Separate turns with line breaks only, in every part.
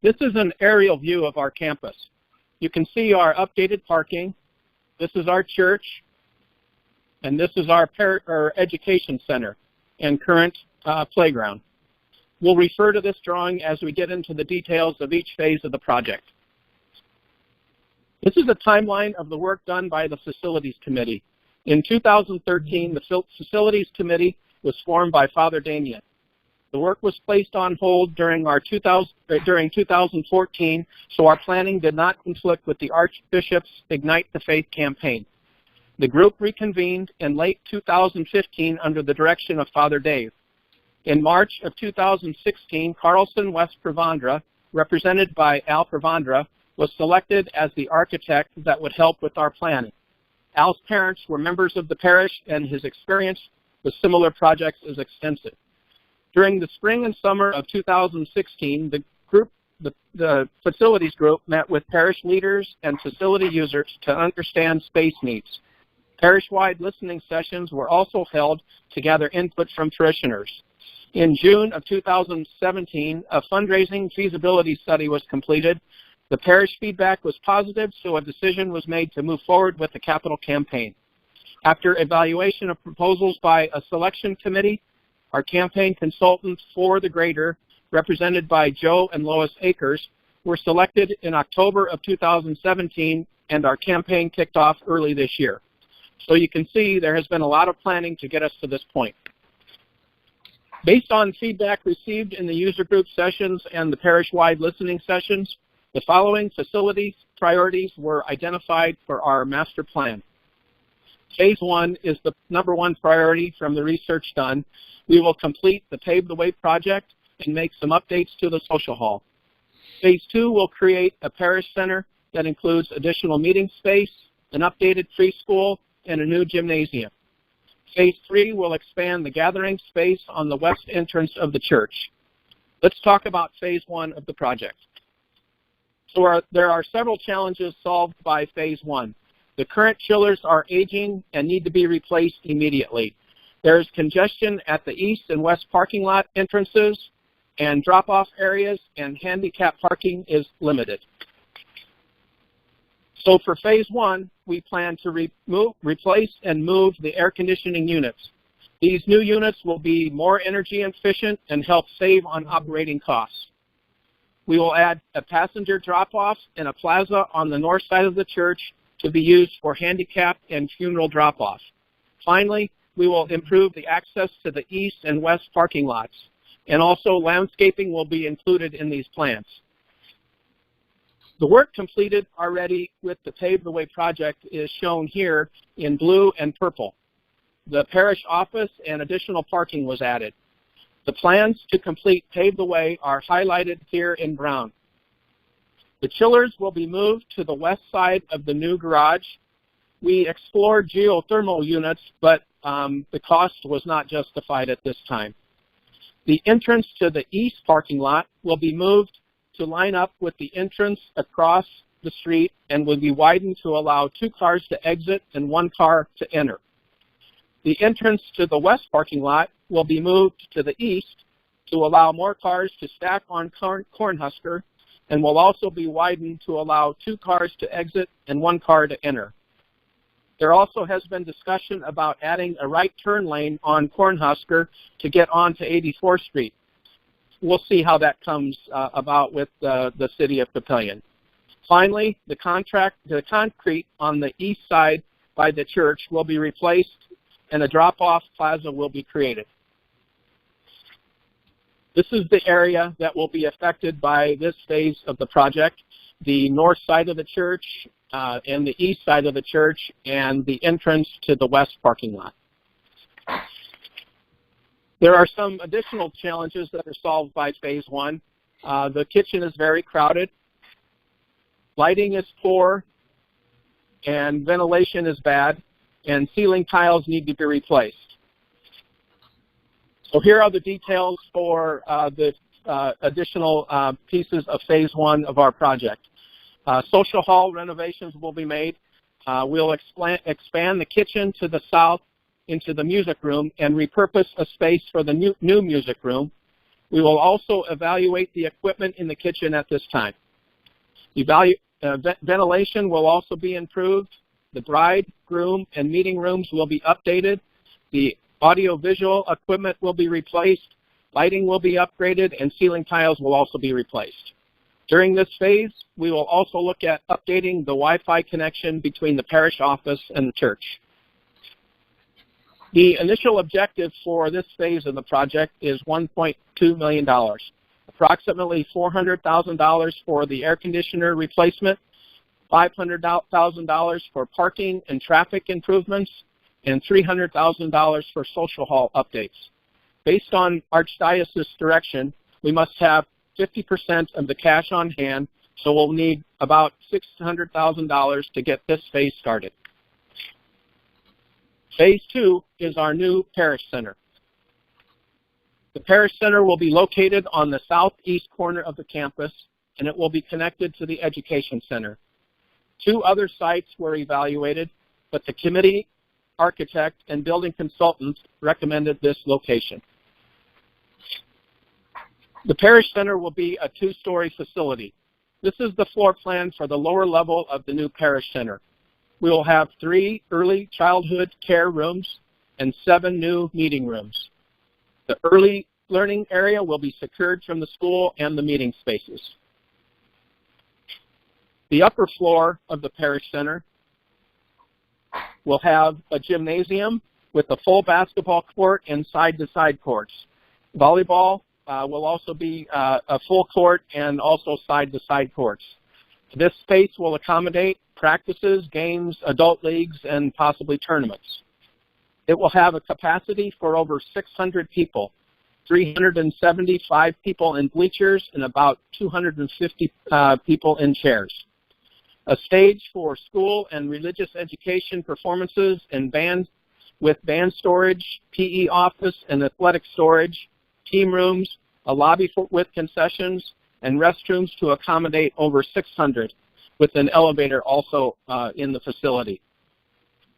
This is an aerial view of our campus. You can see our updated parking. This is our church, and this is our education center and current playground. We'll refer to this drawing as we get into the details of each phase of the project. This is a timeline of the work done by the Facilities Committee. In 2013, the Facilities Committee was formed by Father Damien. The work was placed on hold during 2014, so our planning did not conflict with the Archbishop's Ignite the Faith campaign. The group reconvened in late 2015 under the direction of Father Dave. In March of 2016, Carlson West Pravandra, represented by Al Pravandra, was selected as the architect that would help with our planning. Al's parents were members of the parish, and his experience with similar projects is extensive. During the spring and summer of 2016, the facilities group met with parish leaders and facility users to understand space needs. Parish-wide listening sessions were also held to gather input from parishioners. In June of 2017, a fundraising feasibility study was completed. The parish feedback was positive, so a decision was made to move forward with the capital campaign. After evaluation of proposals by a selection committee, our campaign consultants for the grader, represented by Joe and Lois Akers, were selected in October of 2017, and our campaign kicked off early this year. So you can see there has been a lot of planning to get us to this point. Based on feedback received in the user group sessions and the parish-wide listening sessions, the following facilities priorities were identified for our master plan. Phase 1 is the #1 priority from the research done. We will complete the Pave the Way project and make some updates to the social hall. Phase 2 will create a parish center that includes additional meeting space, an updated preschool, and a new gymnasium. Phase 3 will expand the gathering space on the west entrance of the church. Let's talk about Phase 1 of the project. So there are several challenges solved by Phase 1. The current chillers are aging and need to be replaced immediately. There's congestion at the east and west parking lot entrances, and drop-off areas and handicap parking is limited. So for Phase 1, we plan to replace and move the air conditioning units. These new units will be more energy efficient and help save on operating costs. We will add a passenger drop-off and a plaza on the north side of the church to be used for handicap and funeral drop-off. Finally, we will improve the access to the east and west parking lots, and also landscaping will be included in these plans. The work completed already with the Pave the Way project is shown here in blue and purple. The parish office and additional parking was added. The plans to complete Pave the Way are highlighted here in brown. The chillers will be moved to the west side of the new garage. We explored geothermal units, but the cost was not justified at this time. The entrance to the east parking lot will be moved to line up with the entrance across the street and will be widened to allow 2 cars to exit and 1 car to enter. The entrance to the west parking lot will be moved to the east to allow more cars to stack on Cornhusker, and will also be widened to allow 2 cars to exit and 1 car to enter. There also has been discussion about adding a right turn lane on Cornhusker to get onto 84th Street. We'll see how that comes about with the city of Papillion. Finally, the concrete on the east side by the church will be replaced, and a drop-off plaza will be created. This is the area that will be affected by this phase of the project: the north side of the church and the east side of the church, and the entrance to the west parking lot. There are some additional challenges that are solved by Phase 1. The kitchen is very crowded, lighting is poor, and ventilation is bad, and ceiling tiles need to be replaced. So here are the details for the additional pieces of Phase 1 of our project. Social hall renovations will be made. We'll expand the kitchen to the south into the music room and repurpose a space for the new music room. We will also evaluate the equipment in the kitchen at this time. Ventilation will also be improved. The bride, groom, and meeting rooms will be updated. The audio-visual equipment will be replaced. Lighting will be upgraded, and ceiling tiles will also be replaced. During this phase, we will also look at updating the Wi-Fi connection between the parish office and the church. The initial objective for this phase of the project is $1.2 million. Approximately $400,000 for the air conditioner replacement, $500,000 for parking and traffic improvements, and $300,000 for social hall updates. Based on Archdiocese direction, we must have 50% of the cash on hand, so we'll need about $600,000 to get this phase started. Phase 2 is our new parish center. The parish center will be located on the southeast corner of the campus, and it will be connected to the education center. 2 other sites were evaluated, but the committee, architect, and building consultant recommended this location. The parish center will be a 2-story facility. This is the floor plan for the lower level of the new parish center. We will have 3 early childhood care rooms and 7 new meeting rooms. The early learning area will be secured from the school and the meeting spaces. The upper floor of the parish center will have a gymnasium with a full basketball court and side-to-side courts. Volleyball will also be a full court and also side-to-side courts. This space will accommodate practices, games, adult leagues, and possibly tournaments. It will have a capacity for over 600 people, 375 people in bleachers, and about 250 people in chairs. A stage for school and religious education performances and band with band storage, PE office, and athletic storage, team rooms, a lobby with concessions, and restrooms to accommodate over 600, with an elevator also in the facility.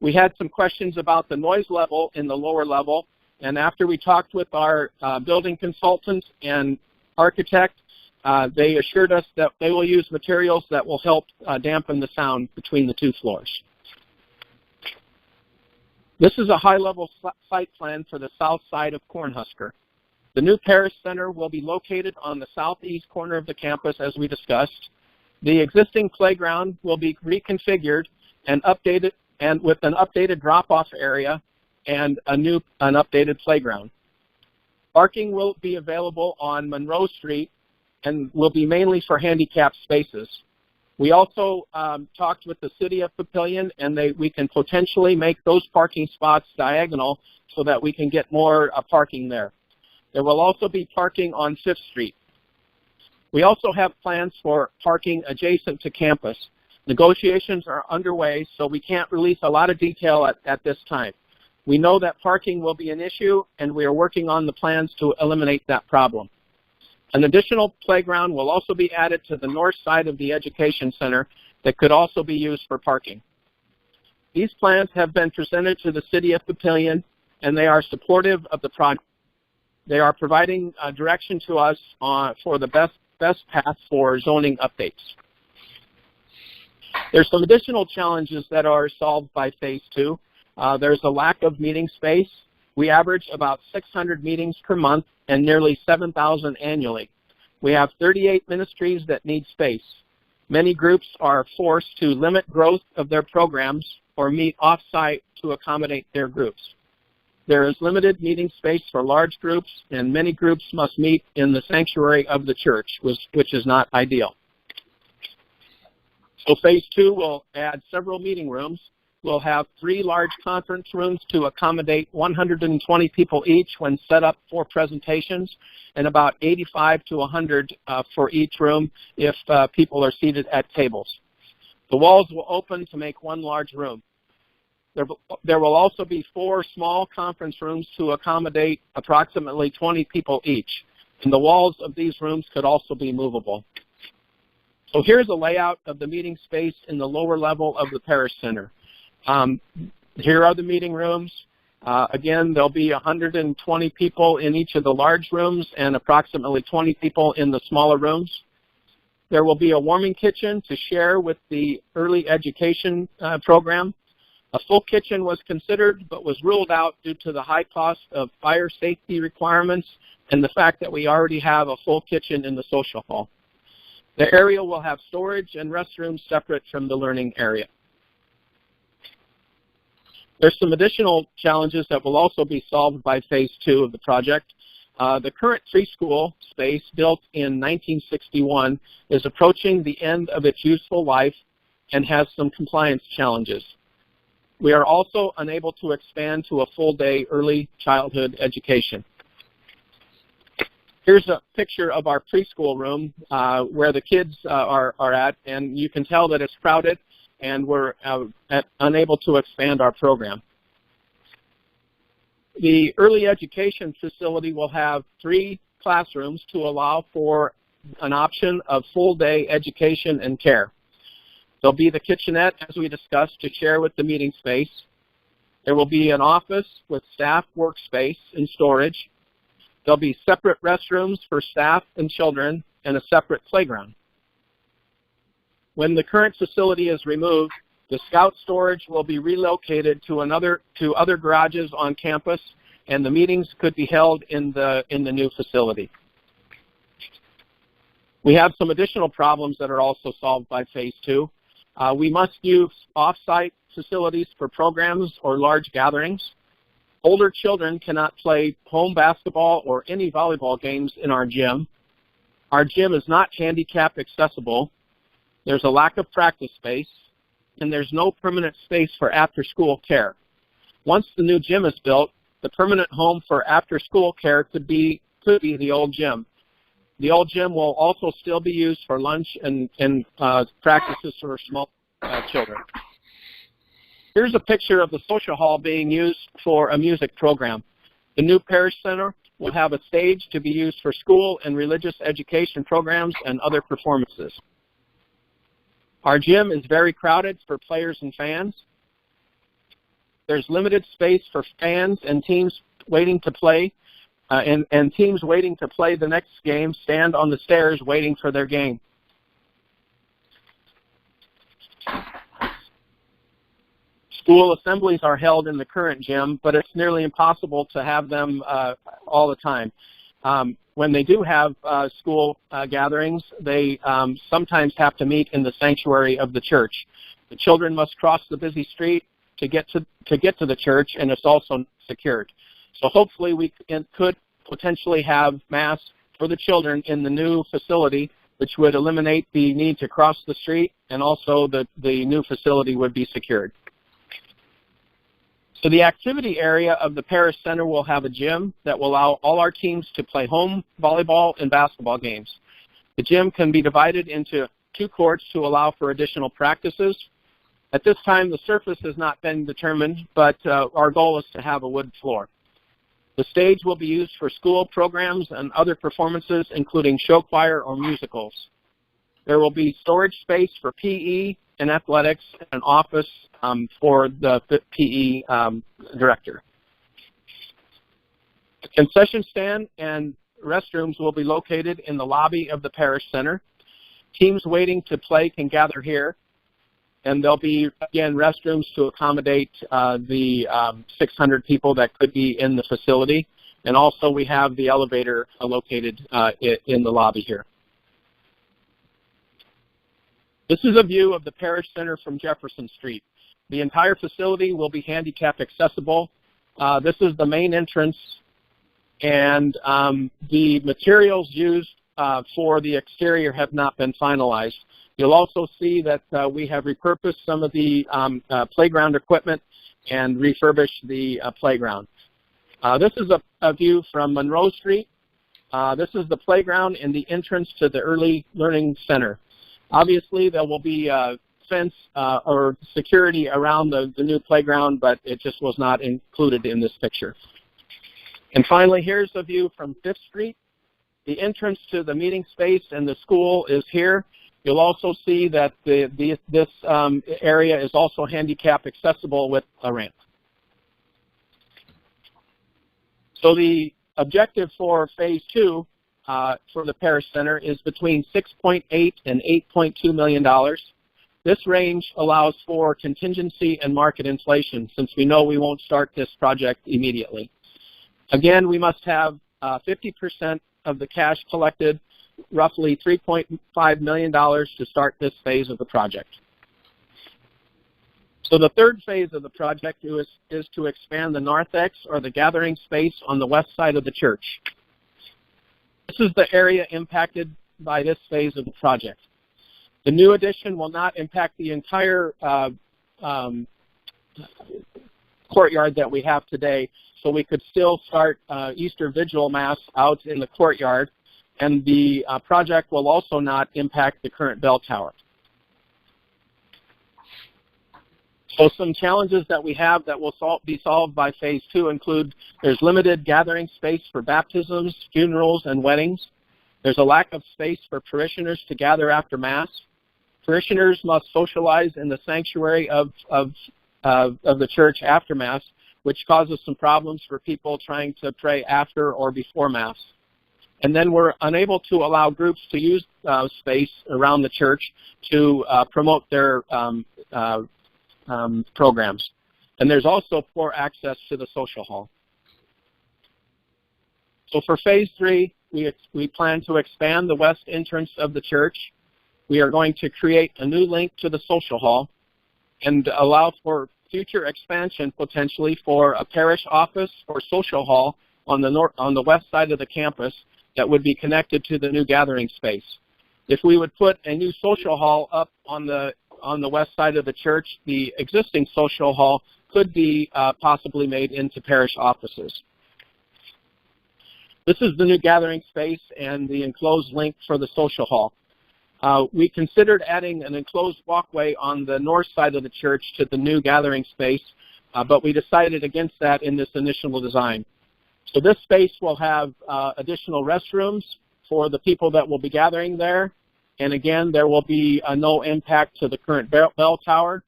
We had some questions about the noise level in the lower level, and after we talked with our building consultant and architect, they assured us that they will use materials that will help dampen the sound between the 2 floors. This is a high-level site plan for the south side of Cornhusker. The new parish center will be located on the southeast corner of the campus, as we discussed. The existing playground will be reconfigured and updated, and with an updated drop-off area and an updated playground. Parking will be available on Monroe Street and will be mainly for handicapped spaces. We also talked with the City of Papillion, and we can potentially make those parking spots diagonal so that we can get more parking there. There will also be parking on 5th Street. We also have plans for parking adjacent to campus. Negotiations are underway, so we can't release a lot of detail at this time. We know that parking will be an issue, and we are working on the plans to eliminate that problem. An additional playground will also be added to the north side of the education center that could also be used for parking. These plans have been presented to the City of Papillion, and they are supportive of the project. They are providing direction to us for the best path for zoning updates. There's some additional challenges that are solved by Phase 2. There's a lack of meeting space. We average about 600 meetings per month and nearly 7,000 annually. We have 38 ministries that need space. Many groups are forced to limit growth of their programs or meet off-site to accommodate their groups. There is limited meeting space for large groups, and many groups must meet in the sanctuary of the church, which is not ideal. So Phase 2 will add several meeting rooms. We'll have 3 large conference rooms to accommodate 120 people each when set up for presentations, and about 85 to 100 for each room if people are seated at tables. The walls will open to make 1 large room. There will also be 4 small conference rooms to accommodate approximately 20 people each, and the walls of these rooms could also be movable. So here's a layout of the meeting space in the lower level of the parish center. Here are the meeting rooms. Again, there'll be 120 people in each of the large rooms and approximately 20 people in the smaller rooms. There will be a warming kitchen to share with the early education program. A full kitchen was considered but was ruled out due to the high cost of fire safety requirements and the fact that we already have a full kitchen in the social hall. The area will have storage and restrooms separate from the learning area. There's some additional challenges that will also be solved by phase 2 of the project. The current preschool space, built in 1961, is approaching the end of its useful life and has some compliance challenges. We are also unable to expand to a full-day early childhood education. Here's a picture of our preschool room where the kids are at, and you can tell that it's crowded and we're unable to expand our program. The early education facility will have 3 classrooms to allow for an option of full-day education and care. There'll be the kitchenette, as we discussed, to share with the meeting space. There will be an office with staff workspace and storage. There'll be separate restrooms for staff and children and a separate playground. When the current facility is removed, the scout storage will be relocated to other garages on campus, and the meetings could be held in the new facility. We have some additional problems that are also solved by phase 2. We must use off-site facilities for programs or large gatherings. Older children cannot play home basketball or any volleyball games in our gym. Our gym is not handicap accessible. There's a lack of practice space, and there's no permanent space for after-school care. Once the new gym is built, the permanent home for after-school care could be the old gym. The old gym will also still be used for lunch and practices for small children. Here's a picture of the social hall being used for a music program. The new parish center will have a stage to be used for school and religious education programs and other performances. Our gym is very crowded for players and fans. There's limited space for fans and teams waiting to play, and teams waiting to play the next game stand on the stairs waiting for their game. School assemblies are held in the current gym, but it's nearly impossible to have them all the time. When they do have school gatherings, they sometimes have to meet in the sanctuary of the church. The children must cross the busy street to get to the church, and it's also secured. So hopefully we could potentially have Mass for the children in the new facility, which would eliminate the need to cross the street, and also the new facility would be secured. So the activity area of the parish center will have a gym that will allow all our teams to play home volleyball and basketball games. The gym can be divided into 2 courts to allow for additional practices. At this time, the surface has not been determined, but our goal is to have a wood floor. The stage will be used for school programs and other performances, including show choir or musicals. There will be storage space for PE and athletics, and an office for the PE director. The concession stand and restrooms will be located in the lobby of the parish center. Teams waiting to play can gather here, and there'll be, again, restrooms to accommodate the 600 people that could be in the facility. And also we have the elevator located in the lobby here. This is a view of the parish center from Jefferson Street. The entire facility will be handicap accessible. This is the main entrance, and the materials used for the exterior have not been finalized. You'll also see that we have repurposed some of the playground equipment and refurbished the playground. This is a view from Monroe Street. This is the playground and the entrance to the Early Learning Center. Obviously, there will be a fence or security around the new playground, but it just was not included in this picture. And finally, here's a view from 5th Street. The entrance to the meeting space and the school is here. You'll also see that this area is also handicap accessible with a ramp. So the objective for phase 2 for the Parish Center is between $6.8 and $8.2 million. This range allows for contingency and market inflation, since we know we won't start this project immediately. Again, we must have 50% of the cash collected, roughly $3.5 million, to start this phase of the project. So the third phase of the project is to expand the narthex, or the gathering space, on the west side of the church. This is the area impacted by this phase of the project. The new addition will not impact the entire courtyard that we have today, so we could still start Easter Vigil Mass out in the courtyard, and the project will also not impact the current bell tower. So some challenges that we have that will be solved by phase 2 include there's limited gathering space for baptisms, funerals, and weddings. There's a lack of space for parishioners to gather after Mass. Parishioners must socialize in the sanctuary of the church after Mass, which causes some problems for people trying to pray after or before Mass. And then we're unable to allow groups to use space around the church to promote their programs. And there's also poor access to the social hall. So for phase 3, we plan to expand the west entrance of the church. We are going to create a new link to the social hall and allow for future expansion, potentially, for a parish office or social hall on the west side of the campus that would be connected to the new gathering space. If we would put a new social hall up on the west side of the church, the existing social hall could be possibly made into parish offices. This is the new gathering space and the enclosed link for the social hall. We considered adding an enclosed walkway on the north side of the church to the new gathering space, but we decided against that in this initial design. So this space will have additional restrooms for the people that will be gathering there. And again, there will be no impact to the current bell tower.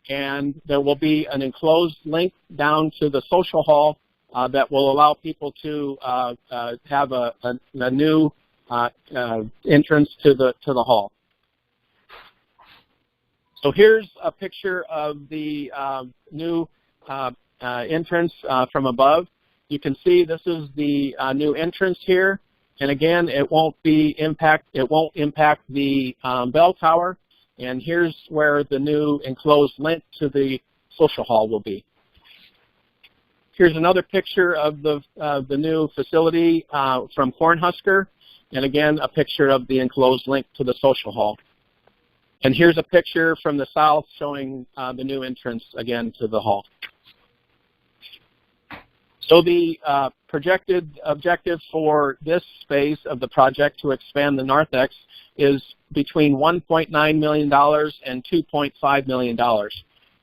And there will be an enclosed link down to the social hall that will allow people to have a new entrance to the hall. So here's a picture of the new entrance from above. You can see this is the new entrance here, and again, it won't impact the bell tower. And here's where the new enclosed link to the social hall will be. Here's another picture of the new facility from Cornhusker, and again, a picture of the enclosed link to the social hall. And here's a picture from the south showing the new entrance again to the hall. So the projected objective for this phase of the project to expand the narthex is between $1.9 million and $2.5 million.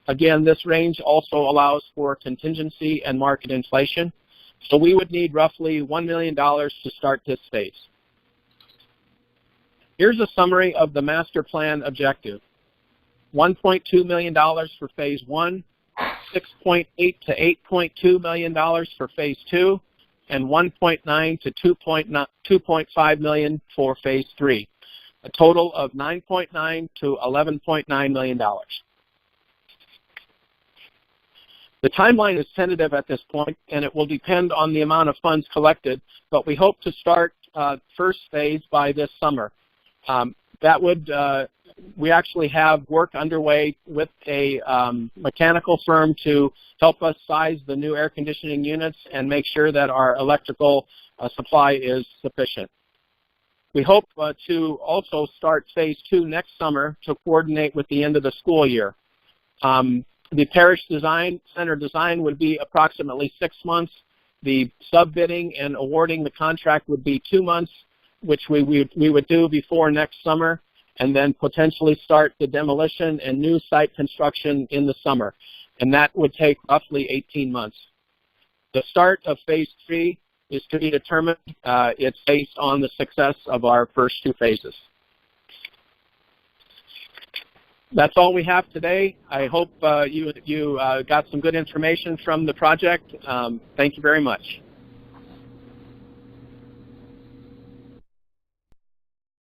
Again, this range also allows for contingency and market inflation. So we would need roughly $1 million to start this phase. Here's a summary of the master plan objective. $1.2 million for phase 1, $6.8 to $8.2 million for phase 2, and $1.9 to $2.5 million for phase 3. A total of $9.9 to $11.9 million. The timeline is tentative at this point, and it will depend on the amount of funds collected, but we hope to start first phase by this summer. We actually have work underway with a mechanical firm to help us size the new air conditioning units and make sure that our electrical supply is sufficient. We hope to also start phase 2 next summer to coordinate with the end of the school year. The parish center design would be approximately 6 months. The sub-bidding and awarding the contract would be 2 months, which we would do before next summer, and then potentially start the demolition and new site construction in the summer. And that would take roughly 18 months. The start of phase 3 is to be determined. It's based on the success of our first 2 phases. That's all we have today. I hope you got some good information from the project. Thank you very much.